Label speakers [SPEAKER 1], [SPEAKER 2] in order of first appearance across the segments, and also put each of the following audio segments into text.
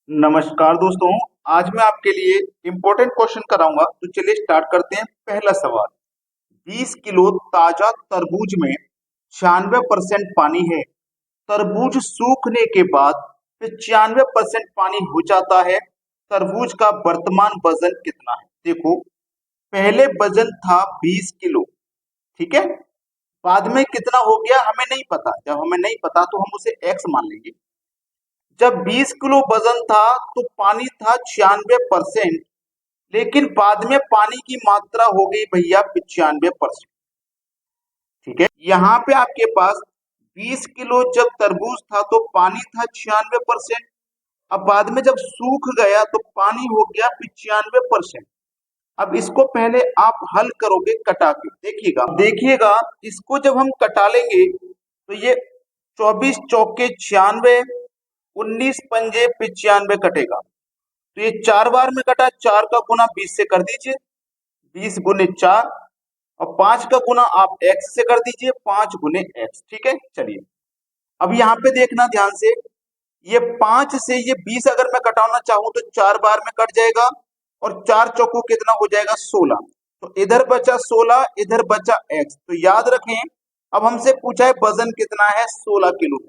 [SPEAKER 1] नमस्कार दोस्तों। आज मैं आपके लिए इम्पोर्टेंट क्वेश्चन कराऊंगा, तो चलिए स्टार्ट करते हैं। पहला सवाल, 20 किलो ताजा तरबूज में 96% पानी है। तरबूज सूखने के बाद 95% पानी हो जाता है। तरबूज का वर्तमान वजन कितना है? देखो, पहले वजन था 20 किलो, ठीक है। बाद में कितना हो गया हमें नहीं पता। जब हमें नहीं पता तो हम उसे एक्स मान लेंगे। जब 20 किलो वजन था तो पानी था 96%, लेकिन बाद में पानी की मात्रा हो गई भैया 95%। ठीक है, यहाँ पे आपके पास 20 किलो जब तरबूज था तो पानी था 96%। अब बाद में जब सूख गया तो पानी हो गया 95%। अब इसको पहले आप हल करोगे कटा के, देखिएगा देखिएगा। इसको जब हम कटा लेंगे तो ये 24 चौके 96, 19 पंजे 95 कटेगा। तो ये 4 बार में कटा, 4 का गुना 20 से कर दीजिए, 20 गुने 4, और 5 का गुना आप x से कर दीजिए, 5 गुने x। ठीक है, चलिए अब यहाँ पे देखना ध्यान से। ये 5 से ये 20 अगर मैं कटाना चाहूं तो 4 बार में कट जाएगा, और 4 चौको कितना हो जाएगा 16। तो इधर बचा 16, इधर बचा x। तो याद रखें, अब हमसे पूछा है वजन कितना है, 16 किलो।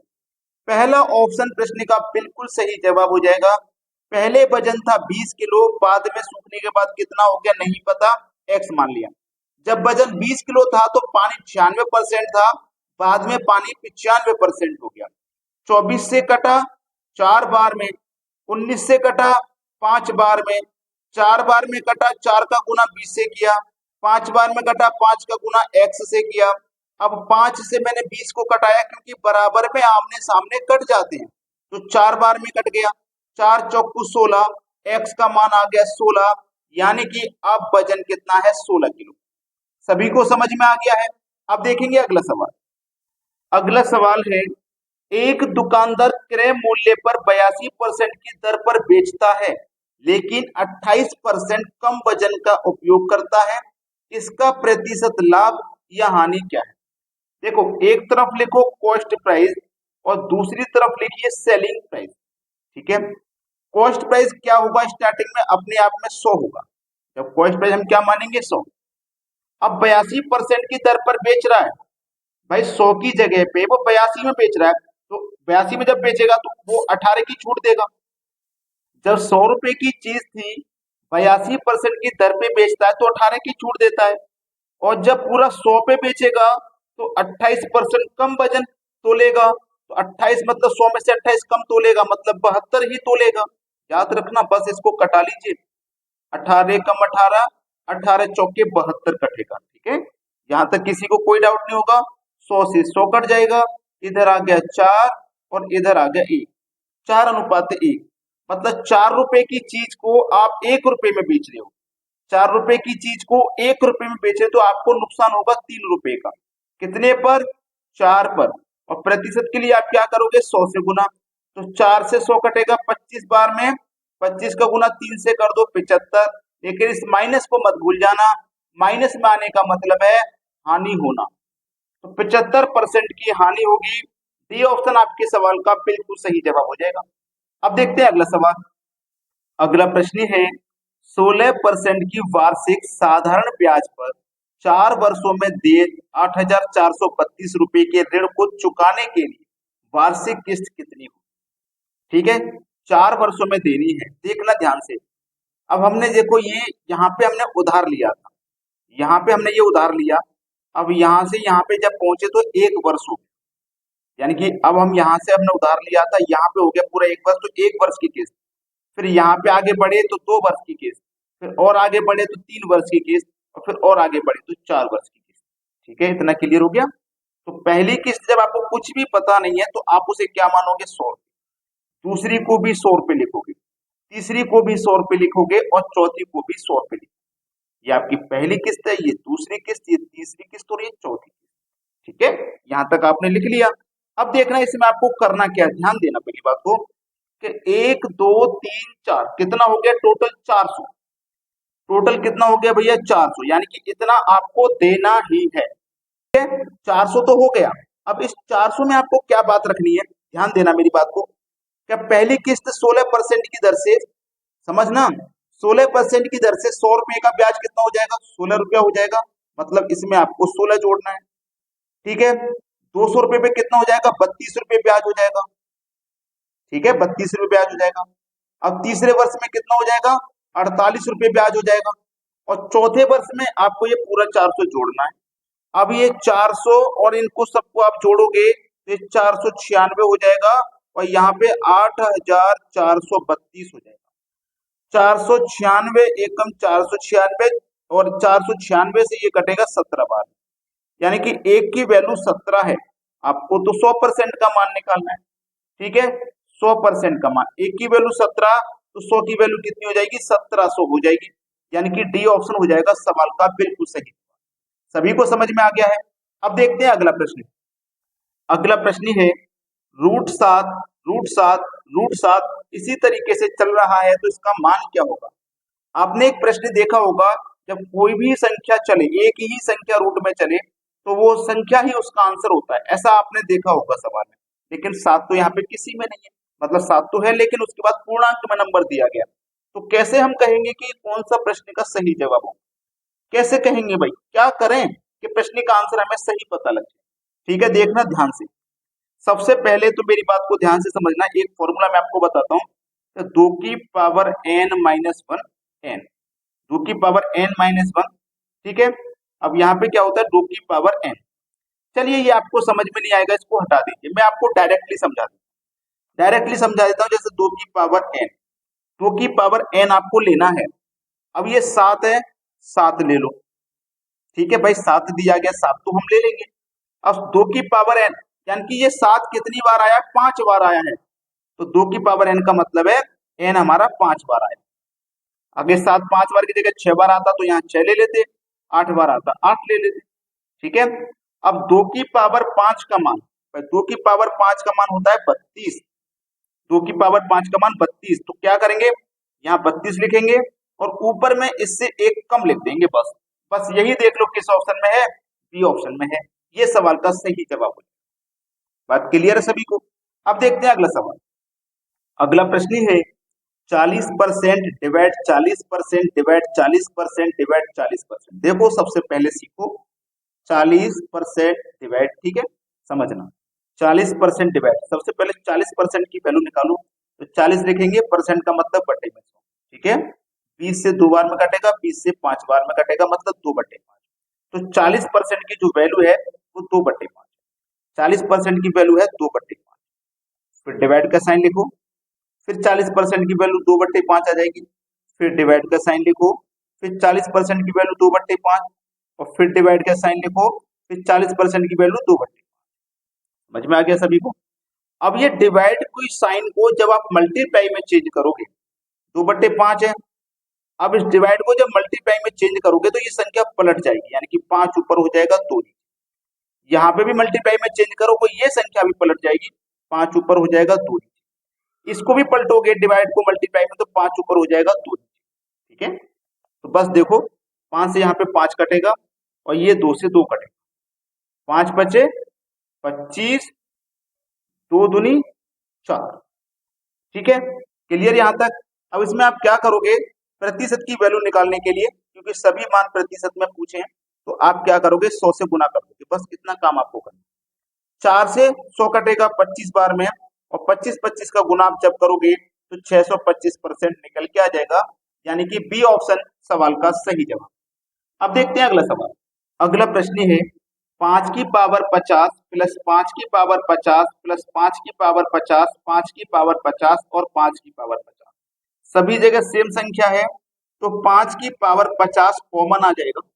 [SPEAKER 1] पहला ऑप्शन प्रश्न का बिल्कुल सही जवाब हो जाएगा। पहले वजन था 20 किलो, बाद में सूखने के बाद कितना हो गया नहीं पता, x मान लिया। जब वजन 20 किलो था तो पानी 96% था, बाद में पानी 95% हो गया। 24 से कटा 4 बार में, 19 से कटा 5 बार में, 4 बार में कटा, 4 का गुना 20 से किया, 5 बार में कटा, 5 का गुना x से किया। अब 5 से मैंने 20 को कटाया क्योंकि बराबर में आमने सामने कट जाते हैं, तो 4 बार में कट गया। 4 चौकू 16, x का मान आ गया 16, यानी कि अब वजन कितना है 16 किलो। सभी को समझ में आ गया है। अब देखेंगे अगला सवाल। अगला सवाल है, एक दुकानदार क्रय मूल्य पर 82% की दर पर बेचता है, लेकिन 28% कम वजन का उपयोग करता है। इसका प्रतिशत लाभ या हानि क्या है? देखो, एक तरफ लिखो कॉस्ट प्राइस और दूसरी तरफ लिखिए सेलिंग प्राइस। ठीक है, कॉस्ट प्राइस क्या होगा, स्टार्टिंग में अपने आप में 100 होगा। जब कॉस्ट प्राइस हम क्या मानेंगे 100। अब 82% की दर पर बेच रहा है भाई, 100 की जगह पे वो 82 में बेच रहा है, तो 82 में जब बेचेगा तो वो 18 की छूट देगा। जब 100 रुपए की चीज थी, 82% की दर पे बेचता है तो 18 की छूट देता है। और जब पूरा 100 पे बेचेगा तो 28% कम वजन तोलेगा। तो 28 मतलब 100 में से 28 कम तोलेगा, मतलब 72 ही तोलेगा। याद रखना, बस इसको कटा लीजिए। 18 कम 18, 18 चौके 72 कटेगा। ठीक है, यहाँ तक किसी को कोई डाउट नहीं होगा। 100 से 100 कट जाएगा, इधर आ गया 4 और इधर आ गया 1, 4:1। मतलब 4 रुपए की चीज को आप 1 रुपए में बेच रहे हो। 4 रुपए की चीज को 1 रुपए में बेचे तो आपको नुकसान होगा 3 रुपए का। कितने पर? 4 पर। और प्रतिशत के लिए आप क्या करोगे, 100 से गुना। तो 4 से 100 कटेगा 25 बार में, 25 का गुना 3 से कर दो 75। लेकिन इस माइनस को मत भूल जाना, माइनस में आने का मतलब है हानि होना। तो 75% की हानि होगी। डी ऑप्शन आपके सवाल का बिल्कुल सही जवाब हो जाएगा। अब देखते हैं अगला सवाल। अगला प्रश्न है, 16% की वार्षिक साधारण ब्याज पर 4 वर्षों में दिए 8,432 रुपए के ऋण को चुकाने के लिए वार्षिक किस्त कितनी हो? ठीक है, 4 वर्षों में देनी है, देखना ध्यान से। अब हमने देखो, ये यहाँ पे हमने उधार लिया था, यहाँ पे हमने ये उधार लिया। अब यहाँ से यहाँ पे जब पहुंचे तो 1 वर्ष हो गया, यानी कि अब हम यहाँ से हमने उधार लिया था, यहाँ पे हो गया पूरा 1 वर्ष, तो 1 वर्ष की किस्त। फिर यहाँ पे आगे बढ़े तो 2 वर्ष की किस्त, फिर और आगे बढ़े तो 3 वर्ष की किस्त, और फिर और आगे बढ़े तो 4 वर्ष की किस्त। ठीक है, इतना क्लियर हो गया। तो पहली किस्त जब आपको कुछ भी पता नहीं है तो आप उसे क्या मानोगे, 100 रुपए। दूसरी को भी 100 रुपए लिखोगे, तीसरी को भी 100 रुपए लिखोगे, और चौथी को भी 100 रुपए लिखोगे। ये आपकी पहली किस्त है, ये दूसरी किस्त, ये तीसरी किस्त और ये चौथी किस्त। ठीक है, यहाँ तक आपने लिख लिया। अब देखना इसमें आपको करना क्या है, ध्यान देना पहली बात को कि 1 2 3 4 कितना हो गया टोटल 400। टोटल कितना हो गया भैया 400, यानी कि इतना आपको देना ही है। ठीक है, 400 तो हो गया। अब इस 400 में आपको क्या बात रखनी है, ध्यान देना मेरी बात को। क्या पहली किस्त 16% की दर से, समझना, 16% की दर से 100 रुपए का ब्याज कितना हो जाएगा, 16 रुपया हो जाएगा। मतलब इसमें आपको 16 जोड़ना है। ठीक है, 200 रुपए पे कितना हो जाएगा, 32 रुपए ब्याज हो जाएगा। ठीक है, 32 रुपए ब्याज हो जाएगा। अब तीसरे वर्ष में कितना हो जाएगा, 48 रुपए ब्याज हो जाएगा। और चौथे वर्ष में आपको ये पूरा 400 जोड़ना है। अब ये 400 और इनको सबको आप जोड़ोगे तो ये 496 हो जाएगा, और यहाँ पे 8432 हो जाएगा। 496 एकम 496, और 496 से ये कटेगा 17 बार, यानी कि एक की वैल्यू 17 है। आपको तो 100% का मान निकालना है। ठीक है, 100% का मान, एक की वैल्यू 17, तो 100 की वैल्यू कितनी हो जाएगी, 1700 हो जाएगी। यानी कि डी ऑप्शन हो जाएगा सवाल का बिल्कुल सही। सभी को समझ में आ गया है। अब देखते हैं अगला प्रश्न। अगला प्रश्न है √7, √7, √7 इसी तरीके से चल रहा है तो इसका मान क्या होगा। आपने एक प्रश्न देखा होगा, जब कोई भी संख्या चले, एक ही संख्या रूट में चले, तो वो संख्या ही उसका आंसर होता है, ऐसा आपने देखा होगा सवाल में। लेकिन 7 तो यहाँ पे किसी में नहीं है, मतलब 7 तो है लेकिन उसके बाद पूर्णांक में नंबर दिया गया। तो कैसे हम कहेंगे कि कौन सा प्रश्न का सही जवाब होगा, कैसे कहेंगे भाई, क्या करें कि प्रश्न का आंसर हमें सही पता लगे। ठीक है, देखना ध्यान से। सबसे पहले तो मेरी बात को ध्यान से समझना, एक फॉर्मूला मैं आपको बताता हूँ। तो 2 की पावर n-1 n, 2 की पावर n-1, ठीक है। अब यहाँ पे क्या होता है, 2 की पावर n। चलिए ये आपको समझ में नहीं आएगा, इसको हटा दीजिए, मैं आपको डायरेक्टली समझा देता हूँ। जैसे 2 की पावर n, 2 की पावर n आपको लेना है। अब ये 7 है, 7 ले लो। ठीक है भाई, 7 दिया गया, 7 तो हम ले लेंगे। अब 2 की पावर n, यानी कि ये 7 कितनी बार आया, 5 बार आया है। तो 2 की पावर n का मतलब है n हमारा 5 बार आया। अगर 7 5 बार की जगह 6 बार आता तो यहाँ 6 ले लेते, 8 बार आता 8 ले लेते। ठीक है, अब 2 की पावर 5 का मान, 2 की पावर 5 का मान होता है 32। 2 की पावर 5 का मान 32, तो क्या करेंगे, यहाँ 32 लिखेंगे और ऊपर में इससे एक कम लिख देंगे, बस। बस यही देख लो किस ऑप्शन में है, बी ऑप्शन में है। ये सवाल का सही जवाब है। बात क्लियर है सभी को। अब देखते हैं अगला सवाल। अगला प्रश्न है 40% डिवाइड 40% डिवाइड 40% डिवाइड 40%। देखो सबसे पहले सीखो 40% डिवाइड, ठीक है, समझना। 40% डिवाइड, सबसे पहले 40% की वैल्यू निकालो। तो 40 लिखेंगे, परसेंट का मतलब बटे में 100। ठीक है, 20 से 2 बार में कटेगा, 20 से 5 बार में कटेगा, मतलब 2/5। तो 40% की जो वैल्यू है वो 2/5, 40% की वैल्यू है 2/5। फिर डिवाइड का साइन लिखो, फिर 40% की वैल्यू 2/5 आ जाएगी। फिर डिवाइड का साइन लिखो, फिर 40% की वैल्यू 2/5, और फिर डिवाइड का साइन लिखो, फिर 40% की वैल्यू 2/5। समझ में आ गया सभी को। अब ये डिवाइड कोई साइन को जब आप मल्टीप्लाई में चेंज करोगे, 2/5 है। अब इस डिवाइड को जब मल्टीप्लाई में चेंज करोगे तो ये संख्या पलट जाएगी, यानी कि 5 ऊपर हो जाएगा 2 नीचे। यहाँ पे भी मल्टीप्लाई में चेंज करोगे, ये संख्या भी पलट जाएगी, 5 ऊपर हो जाएगा 2 नीचे। इसको भी पलटोगे डिवाइड को मल्टीप्लाई में, तो 5 ऊपर हो जाएगा 2 नीचे। ठीक है, तो बस देखो 5 से यहाँ पे 5 कटेगा, और ये 2 से 2 कटेगा, 5 बचे 25, 2 दूनी 4। ठीक है, क्लियर यहाँ तक। अब इसमें आप क्या करोगे, प्रतिशत की वैल्यू निकालने के लिए, क्योंकि सभी मान प्रतिशत में पूछे हैं, तो आप क्या करोगे, 100 से गुना कर दोगे, बस इतना काम आपको करना। 4 से 100 कटेगा 25 बार में, और 25 का गुना आप जब करोगे तो 625% निकल के आ जाएगा, यानी कि बी ऑप्शन सवाल का सही जवाब। अब देखते हैं अगला सवाल। अगला प्रश्न है 5 की पावर 50 प्लस 5 की पावर 50 प्लस 5 की पावर 50, 5 की पावर 50 और 5 की पावर 50। सभी जगह सेम संख्या है, तो 5 की पावर 50 कॉमन आ जाएगा।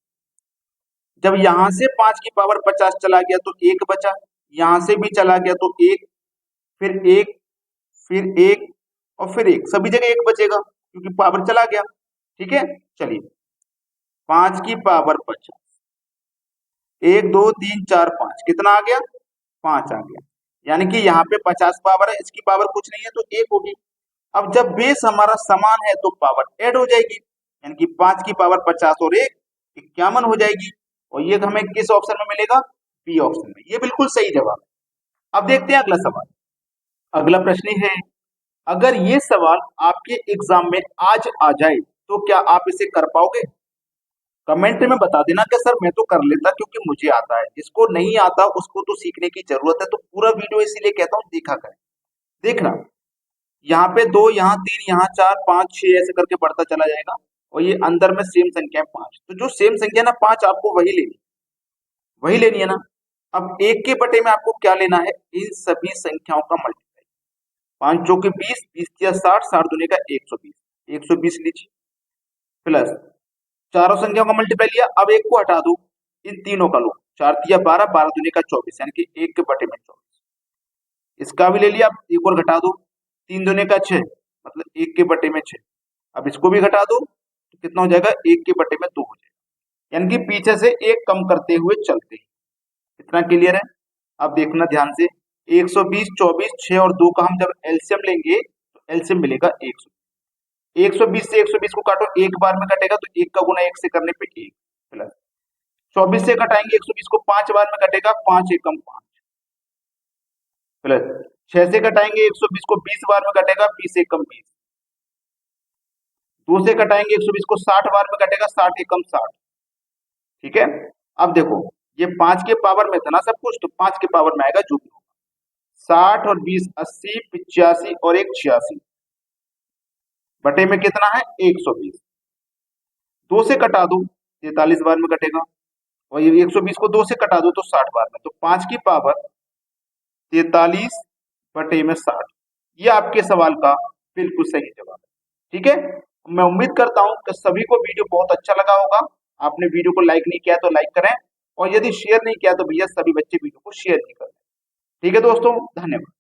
[SPEAKER 1] जब यहां से 5 की पावर 50 चला गया तो 1 बचा, यहां से भी चला गया तो 1, फिर 1, फिर 1, और फिर 1, सभी जगह 1 बचेगा क्योंकि पावर चला गया। ठीक है, चलिए 5 की पावर 50, 1 2 3 4 5, कितना आ गया, 5 आ गया। यानी कि यहाँ पे 50 पावर है, इसकी पावर कुछ नहीं है तो 1 होगी। अब जब बेस हमारा समान है तो पावर ऐड हो जाएगी, यानी कि 5 की पावर 50 और 1 51 हो जाएगी, और ये हमें किस ऑप्शन में मिलेगा, बी ऑप्शन में। ये बिल्कुल सही जवाब है। अब देखते हैं अगला सवाल। अगला प्रश्न है अगर ये सवाल आपके एग्जाम में आज आ जाए तो क्या आप इसे कर पाओगे? कमेंट में बता देना कि सर मैं तो कर लेता क्योंकि मुझे आता है। जिसको नहीं आता उसको तो सीखने की जरूरत है, तो पूरा वीडियो इसीलिए कहता हूँ देखा करें। देखना, यहाँ पे 2, यहाँ 3, यहाँ 4, 5, 6 ऐसे करके बढ़ता चला जाएगा और ये अंदर में सेम संख्या है 5। तो जो सेम संख्या ना 5 आपको वही लेनी है ना। अब 1 के बटे में आपको क्या लेना है? इन सभी संख्याओं का मल्टीप्लाई। 5 चौके 20, 20 या 60, 60 दूनी का 120, 120 लीजिए प्लस चारों संख्याओं का मल्टीप्लाई लिया। अब एक को हटा दो, इन तीनों का लो, 4 तिया 12, 12 दूनी का 24 यानी कि 1 के बटे में 24। इसका भी ले लिया, अब एक और घटा दो, 3 दूनी का 6 मतलब 1 के बटे में 6। अब इसको भी घटा दो तो कितना हो जाएगा? 1 के बटे में 2 हो जाएगा, यानी कि पीछे से एक कम करते हुए चलते हैं। इतना क्लियर है? अब देखना ध्यान से, 120, 24, 6 और 2 का हम जब एलसीएम लेंगे तो एलसीएम मिलेगा 120। 120 से 120 को काटो, एक बार में कटेगा तो 1 का गुना 1 से करने पे 1 प्लस 24 से कटाएंगे 120 को, 5 बार में कटेगा, 5 एकम 5 प्लस 6 से कटाएंगे 120 को, 20 बार में कटेगा, 20 एकम 20। 2 से कटाएंगे 120 को, 60 बार में कटेगा, 60 एकम 60। ठीक है? अब देखो, ये 5 के पावर में था ना सब कुछ, तो 5 के पावर में आएगा जो भी होगा। 60 और 20 80, 85 और 1 86 बटे में कितना है? 120। 2 से कटा दो 43 बार में कटेगा, और ये 120 को 2 से कटा दो तो 60 बार में, तो 5 की पावर 43 बटे में 60। ये आपके सवाल का बिल्कुल सही जवाब है। ठीक है? मैं उम्मीद करता हूं कि सभी को वीडियो बहुत अच्छा लगा होगा। आपने वीडियो को लाइक नहीं किया तो लाइक करें, और यदि शेयर नहीं किया तो भैया सभी बच्चे वीडियो को शेयर नहीं करें। ठीक है दोस्तों, धन्यवाद।